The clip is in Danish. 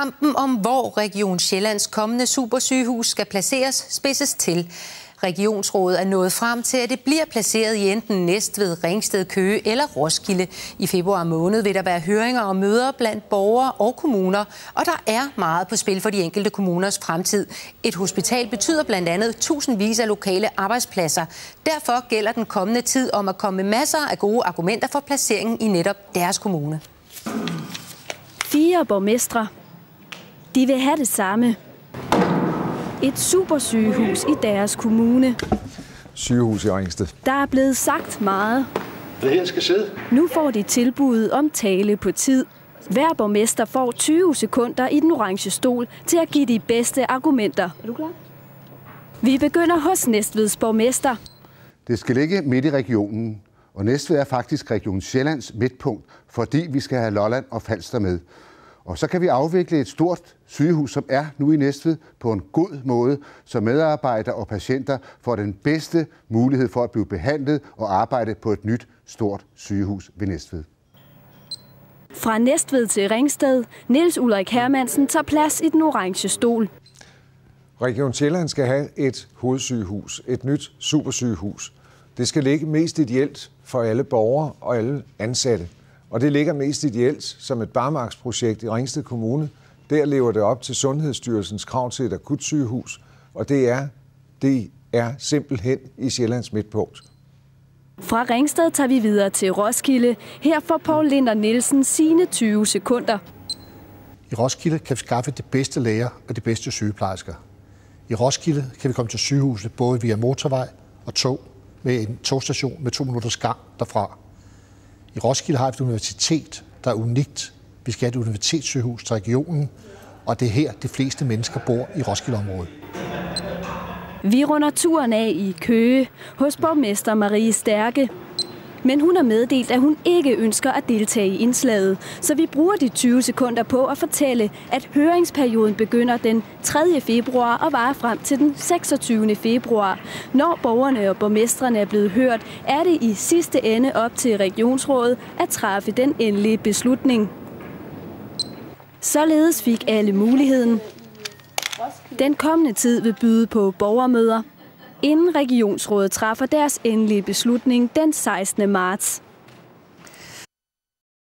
Kampen om, hvor Region Sjællands kommende supersygehus skal placeres, spidses til. Regionsrådet er nået frem til, at det bliver placeret i enten Næstved, Ringsted, Køge eller Roskilde. I februar måned vil der være høringer og møder blandt borgere og kommuner, og der er meget på spil for de enkelte kommuners fremtid. Et hospital betyder blandt andet tusindvis af lokale arbejdspladser. Derfor gælder den kommende tid om at komme med masser af gode argumenter for placeringen i netop deres kommune. 4 borgmestre. De vil have det samme. Et supersygehus i deres kommune. Sygehus i Ringsted. Der er blevet sagt meget. Det her skal sidde. Nu får de tilbud om tale på tid. Hver borgmester får 20 sekunder i den orange stol til at give de bedste argumenter. Er du klar? Vi begynder hos Næstveds borgmester. Det skal ligge midt i regionen, og Næstved er faktisk Region Sjællands midtpunkt, fordi vi skal have Lolland og Falster med. Og så kan vi afvikle et stort sygehus, som er nu i Næstved, på en god måde, så medarbejdere og patienter får den bedste mulighed for at blive behandlet og arbejde på et nyt stort sygehus ved Næstved. Fra Næstved til Ringsted, Niels Ulrik Hermansen tager plads i den orange stol. Region Sjælland skal have et hovedsygehus, et nyt supersygehus. Det skal ligge mest ideelt for alle borgere og alle ansatte. Og det ligger mest ideelt som et barmarksprojekt i Ringsted Kommune. Der lever det op til Sundhedsstyrelsens krav til et akutsygehus, og det er simpelthen i Sjællands midtpunkt. Fra Ringsted tager vi videre til Roskilde. Her får Poul Linder Nielsen sine 20 sekunder. I Roskilde kan vi skaffe de bedste læger og de bedste sygeplejersker. I Roskilde kan vi komme til sygehuset både via motorvej og tog med en togstation med 2 minutters gang derfra. I Roskilde har vi et universitet, der er unikt. Vi skal have et universitetssygehus til regionen, og det er her, de fleste mennesker bor i Roskildeområdet. Vi runder turen af i Køge hos borgmester Marie Stærke. Men hun har meddelt, at hun ikke ønsker at deltage i indslaget, så vi bruger de 20 sekunder på at fortælle, at høringsperioden begynder den 3. februar og varer frem til den 26. februar. Når borgerne og borgmestrene er blevet hørt, er det i sidste ende op til regionsrådet at træffe den endelige beslutning. Således fik alle muligheden. Den kommende tid vil byde på borgermøder, inden regionsrådet træffer deres endelige beslutning den 16. marts.